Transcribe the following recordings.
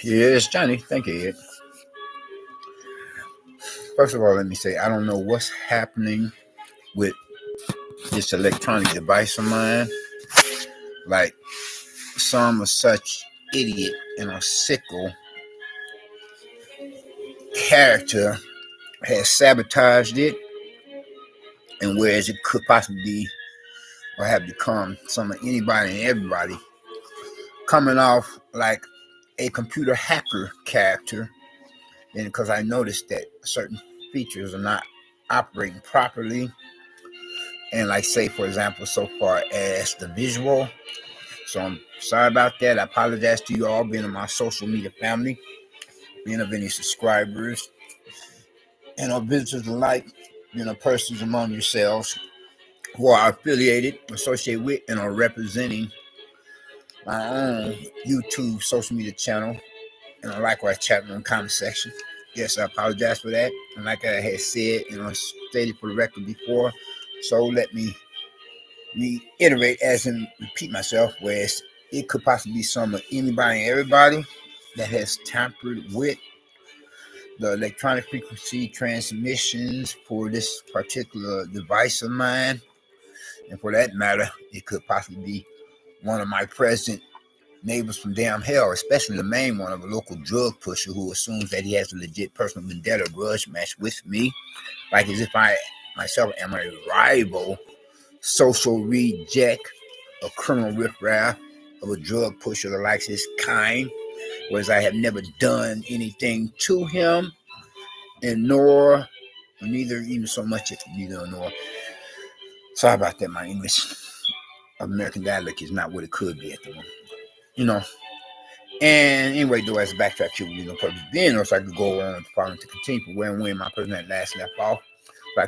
Yes, Johnny. Thank you. First of all, let me say I don't know what's happening with this electronic device of mine. Like some are such idiot and a sickle character has sabotaged it, and whereas it could possibly be or have become some of anybody and everybody coming off like a computer hacker character, and because I noticed that certain features are not operating properly, and like say for example, so far as the visual. So I'm sorry about that. I apologize to you all being in my social media family, being of any subscribers and our visitors alike, being a persons among yourselves who are affiliated, associated with, and are representing my own YouTube social media channel, and I likewise chat in the comment section. Yes, I apologize for that. And like I had said and stated for the record before, so let me reiterate as in repeat myself, whereas it could possibly be some of anybody and everybody that has tampered with the electronic frequency transmissions for this particular device of mine. And for that matter, it could possibly be one of my present neighbors from damn hell, especially the main one of a local drug pusher who assumes that he has a legit personal vendetta grudge match with me, like as if I myself am a rival, social reject, a criminal riffraff of a drug pusher that likes his kind, whereas I have never done anything to him, and neither even so much as neither nor. Sorry about that, my English of American dialect is not what it could be at the moment. You know. And anyway, though, as a backtrack here, no purpose being, or so I could go on following to continue from where and when my person had last left off. If I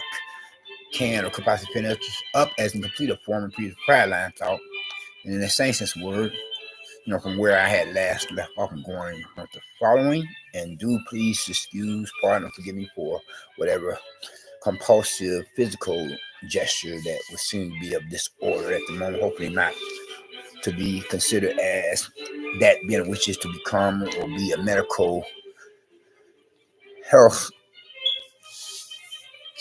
can or could possibly finish up as in complete a form of previous prior line thought. And in the same sense word, from where I had last left off and going on the following. And do please excuse, pardon, or forgive me for whatever compulsive physical gesture that would seem to be of disorder at the moment. Hopefully not to be considered as that being which is to become or be a medical health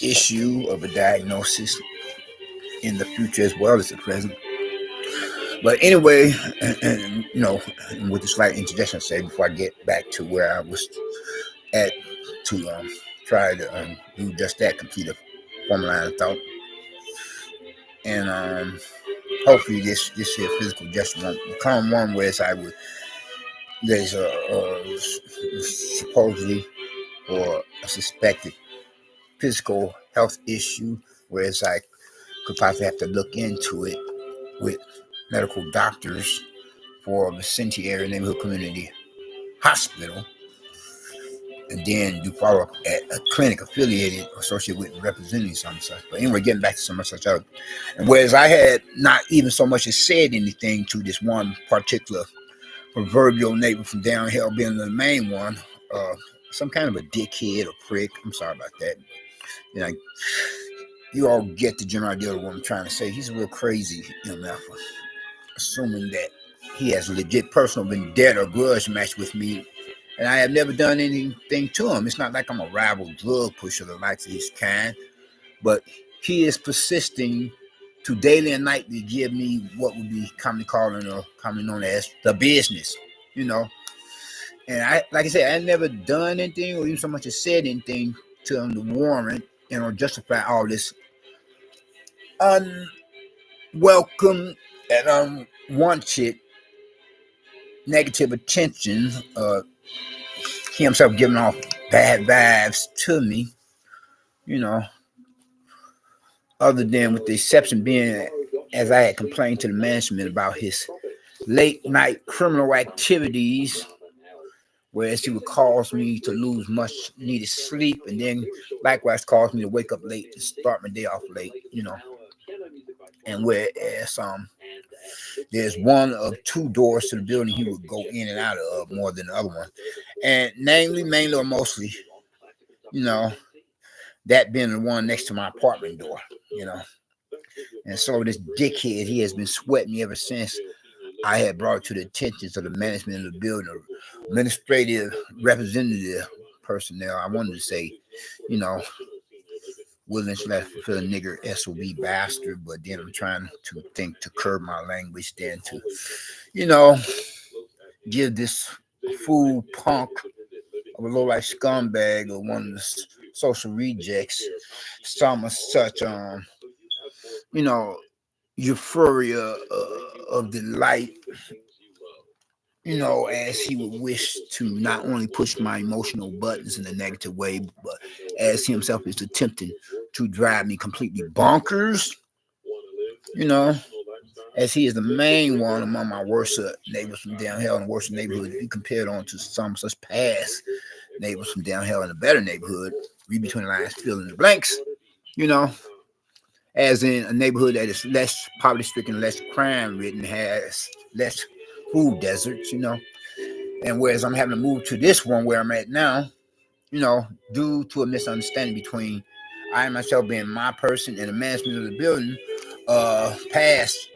issue of a diagnosis in the future as well as the present. But anyway, and with a slight interjection, say before I get back to where I was at to try to do just that, complete a formal line of thought, and hopefully this here physical gesture won't become one where there's a supposedly or a suspected physical health issue, whereas I could possibly have to look into it with medical doctors for a vicinity area neighborhood community hospital, and then do follow up at a clinic affiliated or associated with representing some such. But anyway, getting back to some such other. And whereas I had not even so much as said anything to this one particular proverbial neighbor from downhill being the main one, some kind of a dickhead or prick. I'm sorry about that. You all get the general idea of what I'm trying to say. He's a real crazy MF, assuming that he has a legit personal vendetta or grudge match with me, and I have never done anything to him. It's not like I'm a rival drug pusher that likes his kind, but he is persisting to daily and nightly give me what would be commonly called or commonly known as the business, And I, like I said, I never done anything or even so much as said anything to him to warrant or justify all this unwelcome and unwanted negative attention. He himself giving off bad vibes to me, other than with the exception being, as I had complained to the management about his late night criminal activities, whereas he would cause me to lose much needed sleep, and then likewise cause me to wake up late to start my day off late, And whereas there's one of two doors to the building he would go in and out of more than the other one, and mainly or mostly, that being the one next to my apartment door, And so this dickhead, he has been sweating me ever since I had brought to the attentions of the management of the building, administrative representative personnel. I wanted to say, you know, willing slash fulfill a nigger SOB bastard, but then I'm trying to think to curb my language, then to, you know, give this fool punk of a low life scumbag or one of the social rejects some of such you know, euphoria of delight, you know, as he would wish to not only push my emotional buttons in a negative way, but as he himself is attempting to drive me completely bonkers, you know, as he is the main one among my worst neighbors from down hell in the worst neighborhood. If you compare it on to some such past neighbors from down hell in a better neighborhood, read between the lines, fill in the blanks, you know, as in a neighborhood that is less poverty stricken, less crime ridden, has less food deserts, you know. And whereas I'm having to move to this one where I'm at now, you know, due to a misunderstanding between I myself being my person and the management of the building, past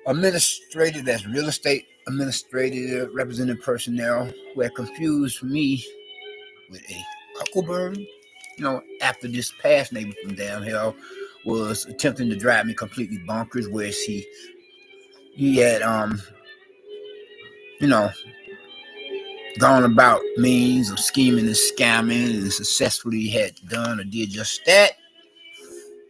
administrative, that's real estate administrative representative personnel who had confused me with a huckleberry, you know, after this past neighbor from downhill was attempting to drive me completely bonkers, where he had you know, gone about means of scheming and scamming and successfully had done or did just that,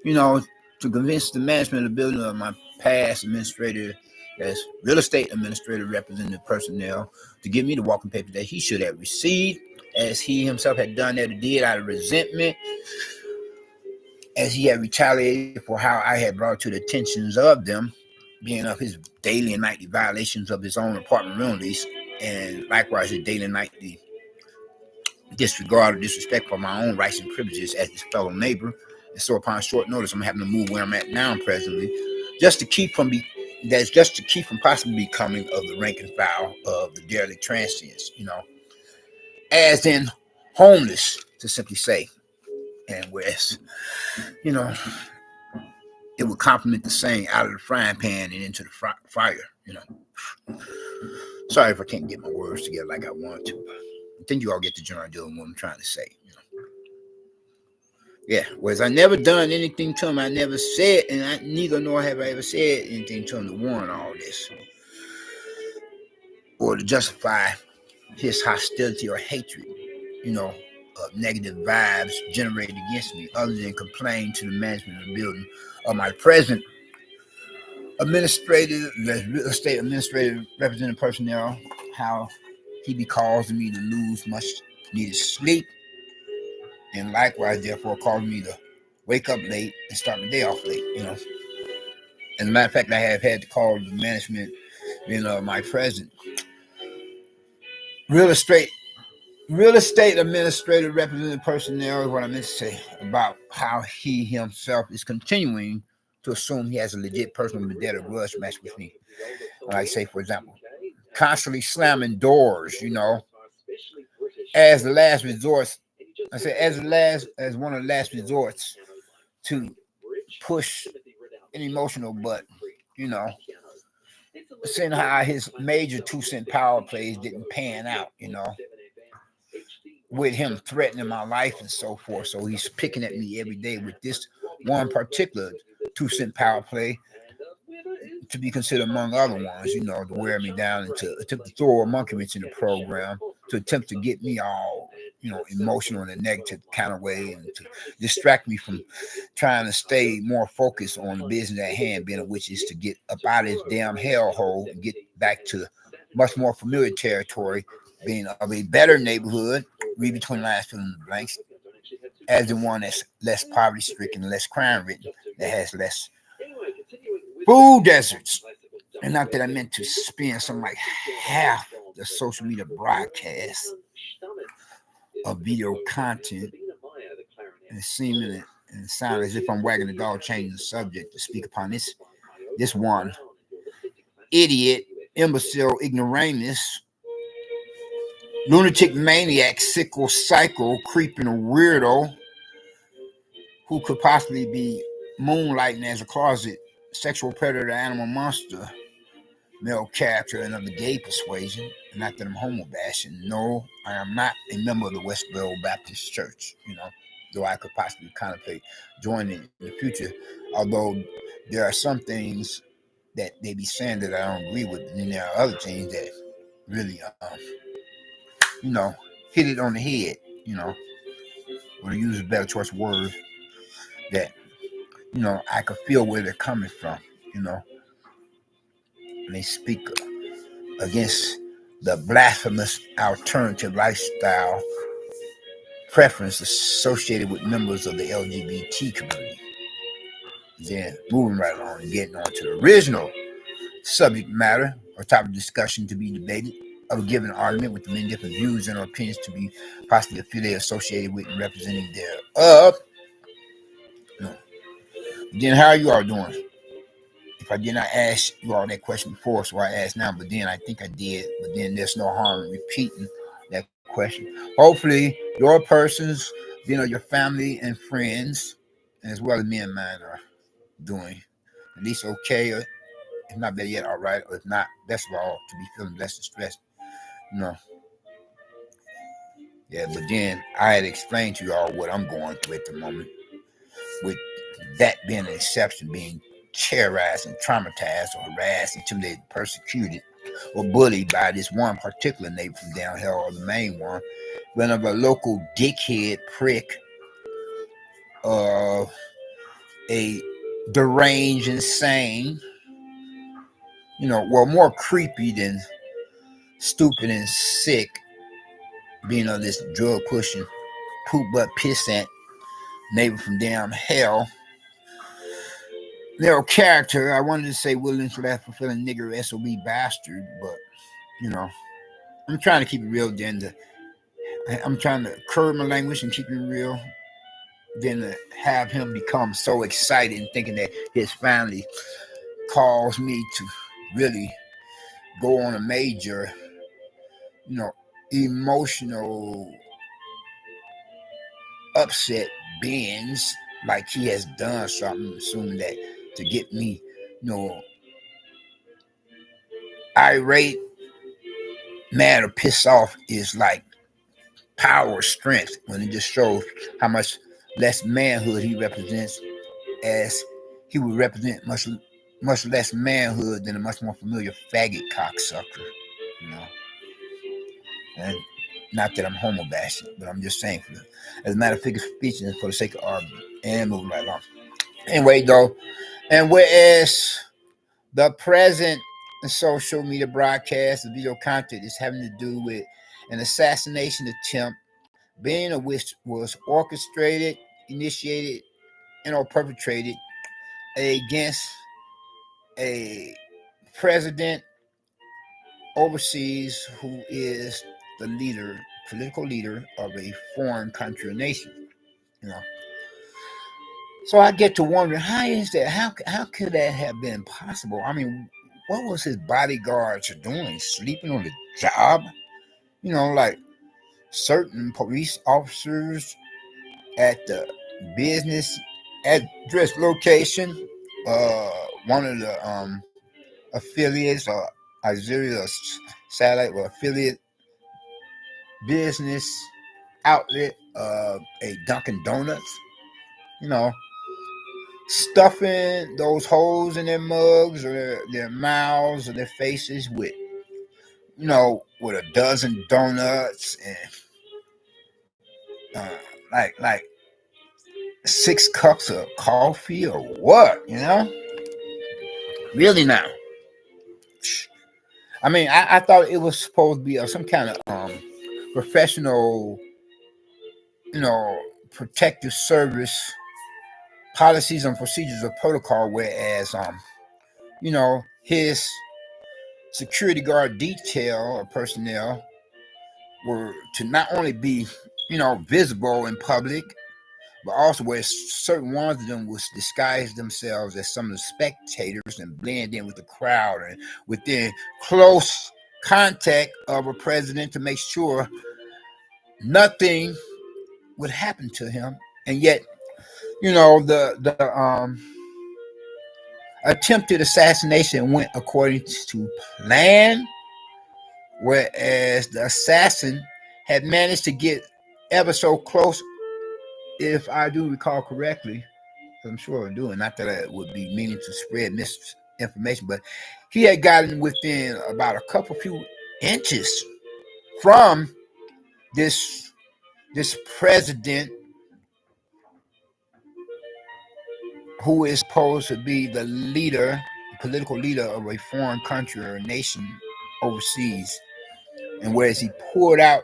you know, to convince the management of the building of my past administrator as real estate administrative representative personnel to give me the walking paper that he should have received, as he himself had done that or did out of resentment, as he had retaliated for how I had brought to the attentions of them, being of his daily and nightly violations of his own apartment room lease, and likewise his daily and nightly disregard or disrespect for my own rights and privileges as his fellow neighbor. And so upon short notice, I'm having to move where I'm at now presently, just to keep from possibly becoming of the rank and file of the derelict transients, you know, as in homeless, to simply say. And whereas, you know, it would complement the saying out of the frying pan and into the fire, you know. Sorry if I can't get my words together like I want to. I think you all get the general idea of what I'm trying to say, you know. Yeah, whereas I never done anything to him, I never said, and neither nor have I ever said anything to him to warrant all this or to justify his hostility or hatred, you know, of negative vibes generated against me, other than complain to the management of the building of my present administrative, real estate administrative representative personnel, how he be causing me to lose much needed sleep, and likewise, therefore, causing me to wake up late and start my day off late, you know. As a matter of fact, I have had to call the management, you know, my present real estate administrative representative personnel is what I meant to say about how he himself is continuing to assume he has a legit personal vendetta grudge match with me. Like, say, for example, constantly slamming doors, you know, as the last resort. I say as one of the last resorts to push an emotional button, you know, seeing how his major 2-cent power plays didn't pan out, you know, with him threatening my life and so forth. So he's picking at me every day with this one particular 2-cent power play to be considered among other ones, you know, to wear me down and to attempt to throw a monkey wrench in the program, to attempt to get me all, you know, emotional in a negative kind of way, and to distract me from trying to stay more focused on the business at hand, being of which is to get up out of this damn hellhole and get back to much more familiar territory, being of a better neighborhood, read between the lines, fill in the blanks, as the one that's less poverty stricken, less crime ridden, that has less food deserts. And not that I meant to spend something like half the social media broadcast of video content and seeming and sound as if I'm wagging the dog, changing the subject to speak upon this one idiot, imbecile, ignoramus, lunatic maniac, sickle, psycho, creeping weirdo who could possibly be moonlighting as a closet sexual predator, animal monster, male character, and of the gay persuasion. And not that I'm homo bashing. No, I am not a member of the Westboro Baptist Church, though I could possibly contemplate joining in the future. Although there are some things that they be saying that I don't agree with, and then there are other things that really, hit it on the head, or to use a better choice of word, that, I could feel where they're coming from, and they speak against the blasphemous alternative lifestyle preference associated with members of the LGBT community. Then moving right along and getting on to the original subject matter or topic of discussion to be debated of a given argument with many different views and opinions to be possibly affiliated, associated with, and representing thereof. Then how are you all doing? If I did not ask you all that question before, so I asked now, but then I think I did, but then there's no harm in repeating that question. Hopefully your persons, your family and friends, as well as me and mine, are doing at least okay, or if not better yet, all right, or if not, best of all, to be feeling less stressed. Yeah, but then I had explained to you all what I'm going through at the moment, with that being an exception, being terrorized and traumatized or harassed, intimidated, persecuted, or bullied by this one particular neighbor from down here, or the main one, one of a local dickhead prick, a deranged, insane, more creepy than stupid and sick, being of this drug pushing, poop butt pissant neighbor from damn hell. Their character, I wanted to say willing for that fulfilling nigger SOB bastard, but I'm trying to keep it real. I'm trying to curb my language and keep it real. Then to have him become so excited and thinking that his family caused me to really go on a major, emotional upset binge, like he has done something, assuming that to get me, irate, mad, or pissed off is like power or strength, when it just shows how much less manhood he represents, as he would represent much less manhood than a much more familiar faggot cocksucker, And not that I'm homo bashing, but I'm just saying, as a matter of figure speech and for the sake of argument, and moving right along. Anyway, though, and whereas the present social media broadcast of video content is having to do with an assassination attempt, being of which was orchestrated, initiated, and or perpetrated against a president overseas who is the political leader of a foreign country or nation. So I get to wondering, how is that? How could that have been possible? I mean, what was his bodyguards doing? Sleeping on the job? Like certain police officers at the business address location, one of the affiliates or auxiliary or satellite or affiliate business outlet, a Dunkin' Donuts, stuffing those holes in their mugs or their mouths or their faces with, with a dozen donuts and like 6 cups of coffee or what, Really now. I mean, I thought it was supposed to be some kind of professional, protective service policies and procedures or protocol, whereas his security guard detail or personnel were to not only be, visible in public, but also where certain ones of them would disguise themselves as some of the spectators and blend in with the crowd and within close contact of a president to make sure nothing would happen to him. And yet, attempted assassination went according to plan, whereas the assassin had managed to get ever so close, if I do recall correctly. I'm sure I'm doing, not that I would be meaning to spread misinformation, but he had gotten within about a couple few inches from this president, who is supposed to be the leader, political leader of a foreign country or nation overseas. And whereas he pulled out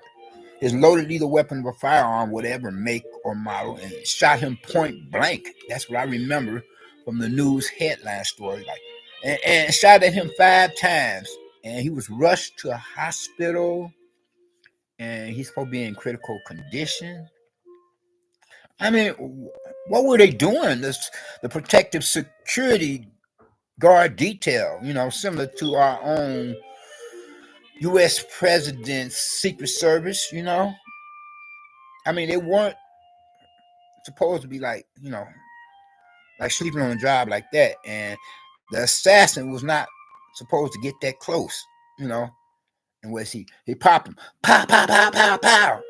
his loaded lethal weapon of a firearm, whatever make or model, and shot him point blank. That's what I remember from the news headline story. Like, and shot at him 5 times. And he was rushed to a hospital, and he's supposed to be in critical condition. I mean, what were they doing? The protective security guard detail, similar to our own U.S. President's Secret Service, I mean, they weren't supposed to be like sleeping on a job like that. And the assassin was not supposed to get that close, And was he popped him, pow, pow, pow, pow, pow,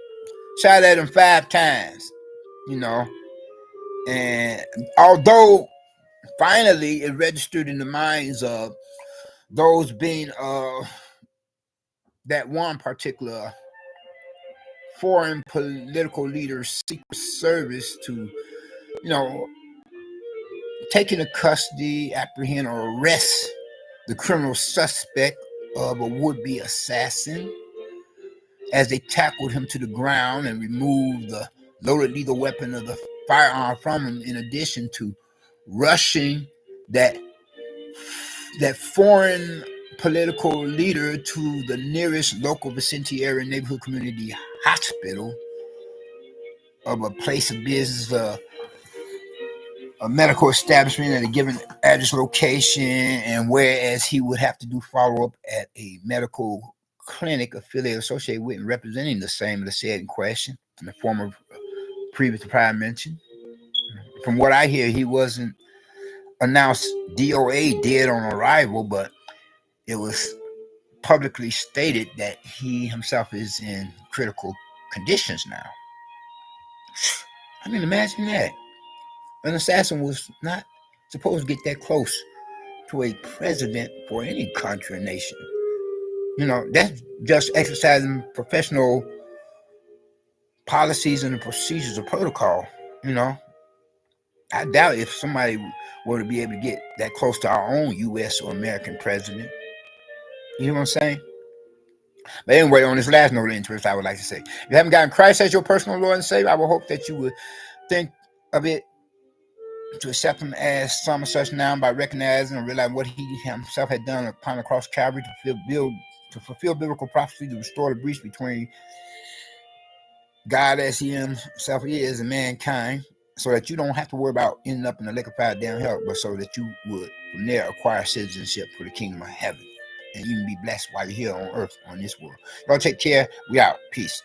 shot at him 5 times, And although finally it registered in the minds of those being that one particular foreign political leader's Secret Service to, take into custody, apprehend, or arrest the criminal suspect of a would-be assassin, as they tackled him to the ground and removed the loaded lethal weapon of the firearm from him, in addition to rushing that foreign political leader to the nearest local vicinity area neighborhood community hospital of a place of business, a medical establishment at a given address location, and whereas he would have to do follow-up at a medical clinic affiliated, associated with, and representing the same of the said in question, in the form of previous prior mention. From what I hear, he wasn't announced DOA dead on arrival, but it was publicly stated that he himself is in critical conditions now. I mean, imagine that. An assassin was not supposed to get that close to a president for any country or nation. That's just exercising professional policies and the procedures of protocol. I doubt if somebody were to be able to get that close to our own U.S. or American president. You know what I'm saying? But anyway, on this last note of interest, I would like to say, if you haven't gotten Christ as your personal Lord and Savior, I would hope that you would think of it, to accept him as some such now, by recognizing and realizing what he himself had done upon the cross of Calvary to fulfill biblical prophecy, to restore the breach between God as he himself is and mankind, so that you don't have to worry about ending up in the lake of fire down hell, but so that you would from there acquire citizenship for the kingdom of heaven and even be blessed while you're here on earth, on this world. Y'all take care. We out. Peace.